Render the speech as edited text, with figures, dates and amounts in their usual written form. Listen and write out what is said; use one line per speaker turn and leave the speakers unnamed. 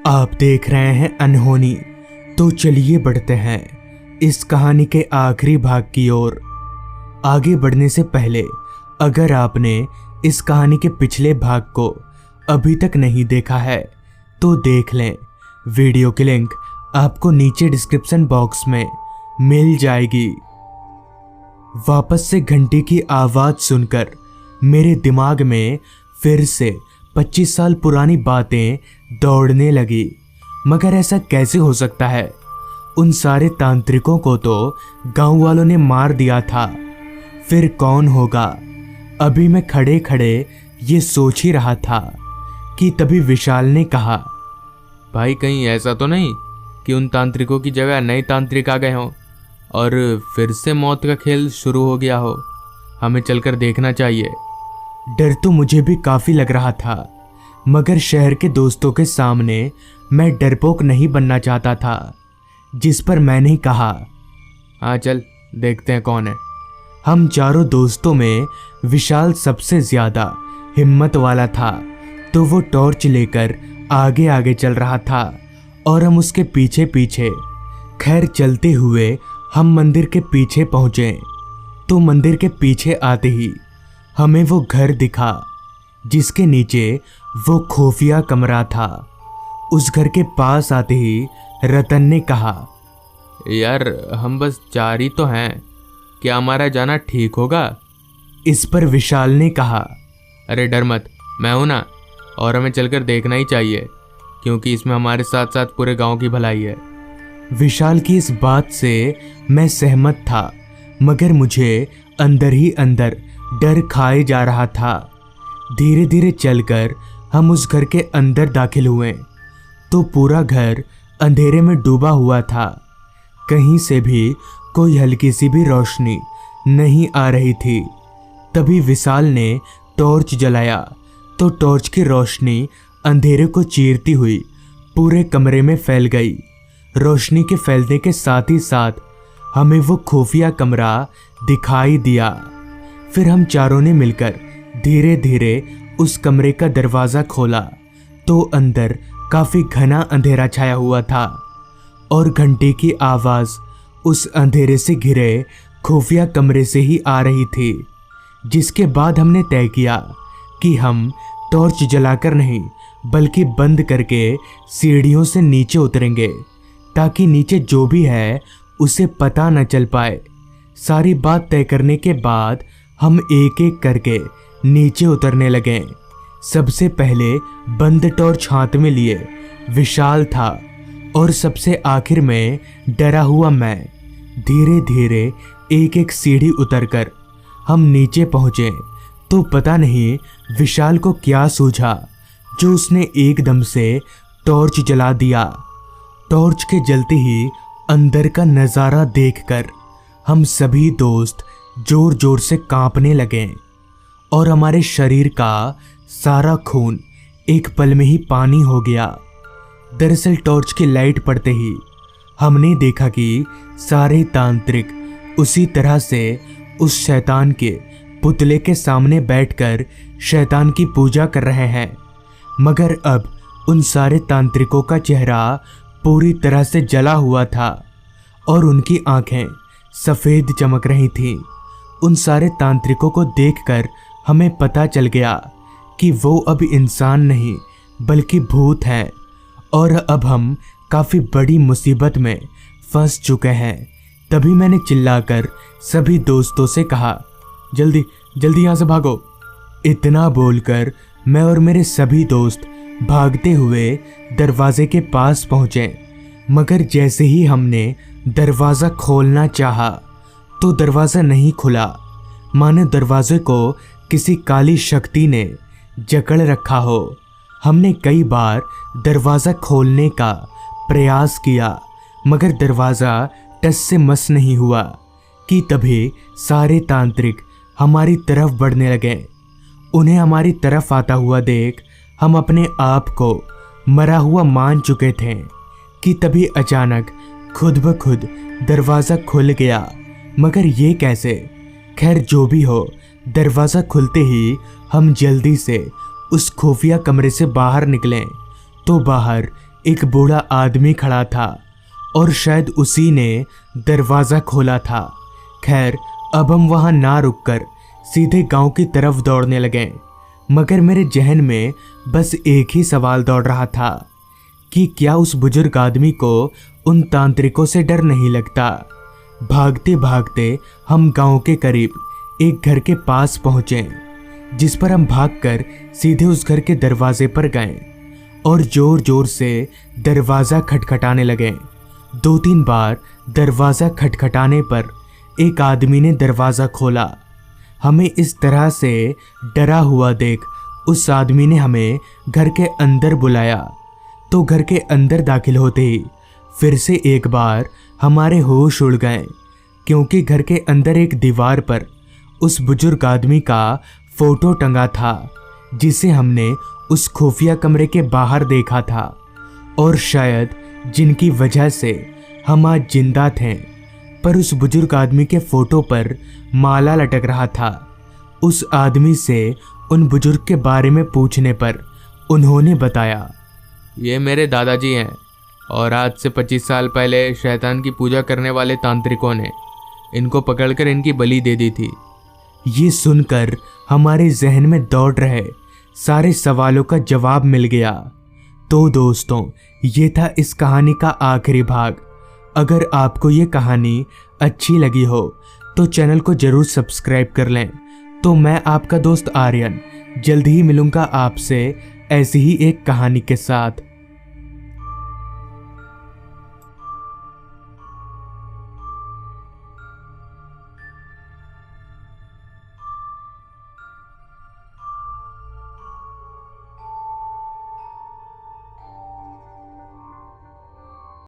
आप देख रहे हैं अनहोनी। तो चलिए बढ़ते हैं इस कहानी के आखिरी भाग की ओर। आगे बढ़ने से पहले अगर आपने इस कहानी के पिछले भाग को अभी तक नहीं देखा है तो देख लें। वीडियो की लिंक आपको नीचे डिस्क्रिप्शन बॉक्स में मिल जाएगी। वापस से घंटी की आवाज सुनकर मेरे दिमाग में फिर से 25 साल पुरानी बातें दौड़ने लगी। मगर ऐसा कैसे हो सकता है? उन सारे तांत्रिकों को तो गांव वालों ने मार दिया था, फिर कौन होगा? अभी मैं खड़े खड़े ये सोच ही रहा था कि तभी विशाल ने कहा,
भाई कहीं ऐसा तो नहीं कि उन तांत्रिकों की जगह नए तांत्रिक आ गए हों और फिर से मौत का खेल शुरू हो गया हो। हमें चलकर देखना चाहिए।
डर तो मुझे भी काफी लग रहा था, मगर शहर के दोस्तों के सामने मैं डरपोक नहीं बनना चाहता था, जिस पर मैंने कहा,
हाँ चल देखते हैं कौन है।
हम चारों दोस्तों में विशाल सबसे ज्यादा हिम्मत वाला था, तो वो टॉर्च लेकर आगे आगे चल रहा था और हम उसके पीछे पीछे। खैर चलते हुए हम मंदिर के पीछे पहुंचे तो मंदिर के पीछे आते ही हमें वो घर दिखा जिसके नीचे वो खुफिया कमरा था। उस घर के पास आते ही रतन ने कहा,
यार हम बस 4 ही तो हैं, क्या हमारा जाना ठीक होगा?
इस पर विशाल ने कहा,
अरे डर मत, मैं हूं ना, और हमें चलकर देखना ही चाहिए क्योंकि इसमें हमारे साथ साथ पूरे गांव की भलाई है।
विशाल की इस बात से मैं सहमत था, मगर मुझे अंदर ही अंदर डर खाए जा रहा था। धीरे धीरे चलकर हम उस घर के अंदर दाखिल हुए तो पूरा घर अंधेरे में डूबा हुआ था। कहीं से भी कोई हल्की सी भी रोशनी नहीं आ रही थी। तभी विशाल ने टॉर्च जलाया तो टॉर्च की रोशनी अंधेरे को चीरती हुई पूरे कमरे में फैल गई। रोशनी के फैलने के साथ ही साथ हमें वो खुफिया कमरा दिखाई दिया। फिर हम चारों ने मिलकर धीरे धीरे उस कमरे का दरवाजा खोला तो अंदर काफी घना अंधेरा छाया हुआ था और घंटे की आवाज उस अंधेरे से घिरे खुफिया कमरे से ही आ रही थी। जिसके बाद हमने तय किया कि हम टॉर्च जलाकर नहीं बल्कि बंद करके सीढ़ियों से नीचे उतरेंगे ताकि नीचे जो भी है उसे पता न चल पाए। सारी बात तय करने के बाद हम एक एक करके नीचे उतरने लगे। सबसे पहले बंद टॉर्च हाथ में लिए विशाल था और सबसे आखिर में डरा हुआ मैं। धीरे धीरे एक एक सीढ़ी उतरकर हम नीचे पहुंचे तो पता नहीं विशाल को क्या सूझा जो उसने एकदम से टॉर्च जला दिया। टॉर्च के जलते ही अंदर का नज़ारा देखकर हम सभी दोस्त जोर जोर से कांपने लगे और हमारे शरीर का सारा खून एक पल में ही पानी हो गया। दरअसल टॉर्च की लाइट पड़ते ही हमने देखा कि सारे तांत्रिक उसी तरह से उस शैतान के पुतले के सामने बैठकर शैतान की पूजा कर रहे हैं। मगर अब उन सारे तांत्रिकों का चेहरा पूरी तरह से जला हुआ था और उनकी आंखें सफ़ेद चमक रही थीं। उन सारे तांत्रिकों को देखकर हमें पता चल गया कि वो अब इंसान नहीं बल्कि भूत हैं और अब हम काफ़ी बड़ी मुसीबत में फंस चुके हैं। तभी मैंने चिल्लाकर सभी दोस्तों से कहा, जल्दी जल्दी यहाँ से भागो। इतना बोलकर मैं और मेरे सभी दोस्त भागते हुए दरवाजे के पास पहुँचे। मगर जैसे ही हमने दरवाज़ा खोलना चाहा तो दरवाज़ा नहीं खुला, मानो दरवाजे को किसी काली शक्ति ने जकड़ रखा हो। हमने कई बार दरवाज़ा खोलने का प्रयास किया मगर दरवाज़ा टस से मस नहीं हुआ कि तभी सारे तांत्रिक हमारी तरफ बढ़ने लगे। उन्हें हमारी तरफ आता हुआ देख हम अपने आप को मरा हुआ मान चुके थे कि तभी अचानक खुद ब खुद दरवाज़ा खुल गया। मगर ये कैसे? खैर जो भी हो, दरवाज़ा खुलते ही हम जल्दी से उस खुफिया कमरे से बाहर निकले तो बाहर एक बूढ़ा आदमी खड़ा था और शायद उसी ने दरवाज़ा खोला था। खैर, अब हम वहाँ ना रुककर सीधे गांव की तरफ दौड़ने लगे, मगर मेरे जहन में बस एक ही सवाल दौड़ रहा था कि क्या उस बुजुर्ग आदमी को उन तांत्रिकों से डर नहीं लगता। भागते भागते हम गांव के करीब एक घर के पास पहुंचे, जिस पर हम भागकर सीधे उस घर के दरवाजे पर गए और जोर जोर से दरवाज़ा खटखटाने लगे। 2-3 बार दरवाज़ा खटखटाने पर एक आदमी ने दरवाज़ा खोला। हमें इस तरह से डरा हुआ देख उस आदमी ने हमें घर के अंदर बुलाया, तो घर के अंदर दाखिल होते ही फिर से एक बार हमारे होश उड़ गए, क्योंकि घर के अंदर एक दीवार पर उस बुजुर्ग आदमी का फोटो टंगा था, जिसे हमने उस खुफिया कमरे के बाहर देखा था और शायद जिनकी वजह से हम आज जिंदा थे। पर उस बुजुर्ग आदमी के फोटो पर माला लटक रहा था। उस आदमी से उन बुजुर्ग के बारे में पूछने पर उन्होंने बताया,
ये मेरे दादाजी हैं और आज से 25 साल पहले शैतान की पूजा करने वाले तांत्रिकों ने इनको पकड़कर इनकी बलि दे दी थी।
ये सुनकर हमारे जहन में दौड़ रहे सारे सवालों का जवाब मिल गया। तो दोस्तों, ये था इस कहानी का आखिरी भाग। अगर आपको ये कहानी अच्छी लगी हो तो चैनल को जरूर सब्सक्राइब कर लें। तो मैं आपका दोस्त आर्यन जल्द ही मिलूंगा आपसे ऐसी ही एक कहानी के साथ।